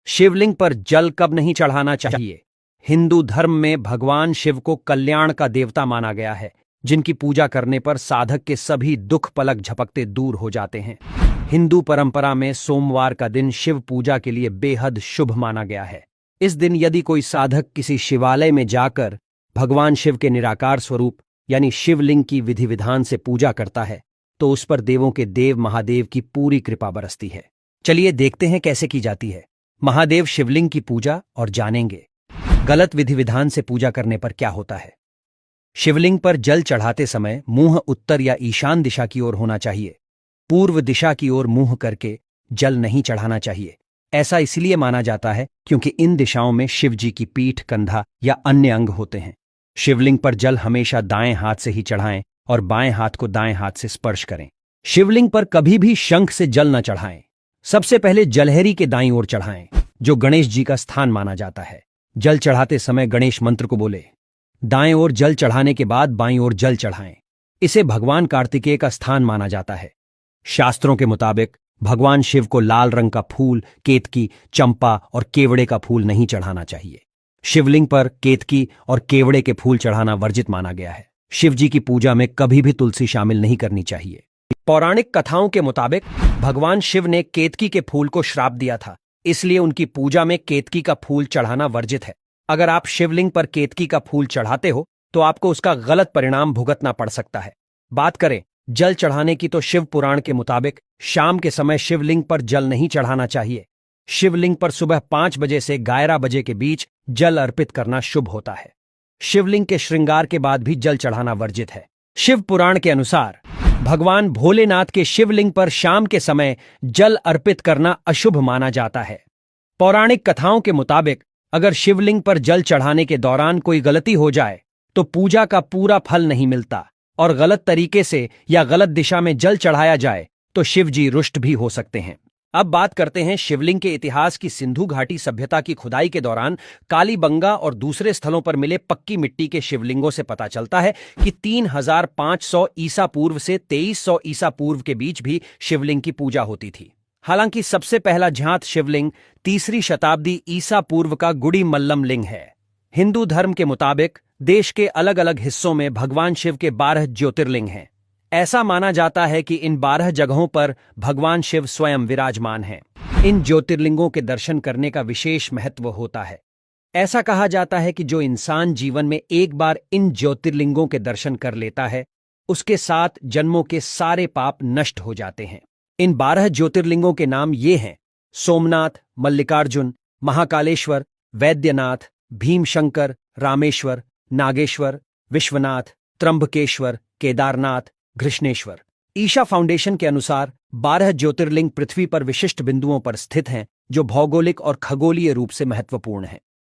शिवलिंग पर जल कब नहीं चढ़ाना चाहिए? हिंदू धर्म में भगवान शिव को कल्याण का देवता माना गया है, जिनकी पूजा करने पर साधक के सभी दुख पलक झपकते दूर हो जाते हैं। हिंदू परंपरा में सोमवार का दिन शिव पूजा के लिए बेहद शुभ माना गया है। इस दिन यदि कोई साधक किसी शिवालय में जाकर भगवान शिव के निराकार स्वरूप यानी शिवलिंग की विधि विधान से पूजा करता है, तो उस पर देवों के देव महादेव की पूरी कृपा बरसती है। चलिए देखते हैं कैसे की जाती है महादेव शिवलिंग की पूजा और जानेंगे गलत विधि विधान से पूजा करने पर क्या होता है। शिवलिंग पर जल चढ़ाते समय मुंह उत्तर या ईशान दिशा की ओर होना चाहिए। पूर्व दिशा की ओर मुंह करके जल नहीं चढ़ाना चाहिए। ऐसा इसलिए माना जाता है क्योंकि इन दिशाओं में शिव जी की पीठ, कंधा या अन्य अंग होते हैं। शिवलिंग पर जल हमेशा दाएं हाथ से ही चढ़ाएं और बाएं हाथ को दाएं हाथ से स्पर्श करें। शिवलिंग पर कभी भी शंख से जल न चढ़ाएं। सबसे पहले जलहरी के दाईं ओर चढ़ाएं, जो गणेश जी का स्थान माना जाता है। जल चढ़ाते समय गणेश मंत्र को बोले। दाएं ओर जल चढ़ाने के बाद बाईं ओर जल चढ़ाएं। इसे भगवान कार्तिकेय का स्थान माना जाता है। शास्त्रों के मुताबिक भगवान शिव को लाल रंग का फूल, केतकी, चंपा और केवड़े का फूल नहीं चढ़ाना चाहिए। शिवलिंग पर केतकी और केवड़े के फूल चढ़ाना वर्जित माना गया है। शिव जी की पूजा में कभी भी तुलसी शामिल नहीं करनी चाहिए। पौराणिक कथाओं के मुताबिक भगवान शिव ने केतकी के फूल को श्राप दिया था, इसलिए उनकी पूजा में केतकी का फूल चढ़ाना वर्जित है। अगर आप शिवलिंग पर केतकी का फूल चढ़ाते हो तो आपको उसका गलत परिणाम भुगतना पड़ सकता है। बात करें जल चढ़ाने की तो शिव पुराण के मुताबिक शाम के समय शिवलिंग पर जल नहीं चढ़ाना चाहिए। शिवलिंग पर सुबह 5 बजे से 11 बजे के बीच जल अर्पित करना शुभ होता है। शिवलिंग के श्रृंगार के बाद भी जल चढ़ाना वर्जित है। शिव पुराण के अनुसार भगवान भोलेनाथ के शिवलिंग पर शाम के समय जल अर्पित करना अशुभ माना जाता है। पौराणिक कथाओं के मुताबिक अगर शिवलिंग पर जल चढ़ाने के दौरान कोई गलती हो जाए तो पूजा का पूरा फल नहीं मिलता और गलत तरीके से या गलत दिशा में जल चढ़ाया जाए तो शिव जी रुष्ट भी हो सकते हैं। अब बात करते हैं शिवलिंग के इतिहास की। सिंधु घाटी सभ्यता की खुदाई के दौरान कालीबंगा और दूसरे स्थलों पर मिले पक्की मिट्टी के शिवलिंगों से पता चलता है कि 3500 ईसा पूर्व से 2300 ईसा पूर्व के बीच भी शिवलिंग की पूजा होती थी। हालांकि सबसे पहला ज्ञात शिवलिंग 3री शताब्दी ईसा पूर्व का गुड़ी मल्लम लिंग है। हिंदू धर्म के मुताबिक देश के अलग अलग हिस्सों में भगवान शिव के 12 ज्योतिर्लिंग हैं। ऐसा माना जाता है कि इन 12 जगहों पर भगवान शिव स्वयं विराजमान हैं। इन ज्योतिर्लिंगों के दर्शन करने का विशेष महत्व होता है। ऐसा कहा जाता है कि जो इंसान जीवन में एक बार इन ज्योतिर्लिंगों के दर्शन कर लेता है, उसके 7 जन्मों के सारे पाप नष्ट हो जाते हैं। इन 12 ज्योतिर्लिंगों के नाम ये हैं: सोमनाथ, मल्लिकार्जुन, महाकालेश्वर, वैद्यनाथ, भीमशंकर, रामेश्वर, नागेश्वर, विश्वनाथ, त्र्यंबकेश्वर, केदारनाथ, घृष्णेश्वर। ईशा फाउंडेशन के अनुसार 12 ज्योतिर्लिंग पृथ्वी पर विशिष्ट बिंदुओं पर स्थित हैं, जो भौगोलिक और खगोलीय रूप से महत्वपूर्ण हैं।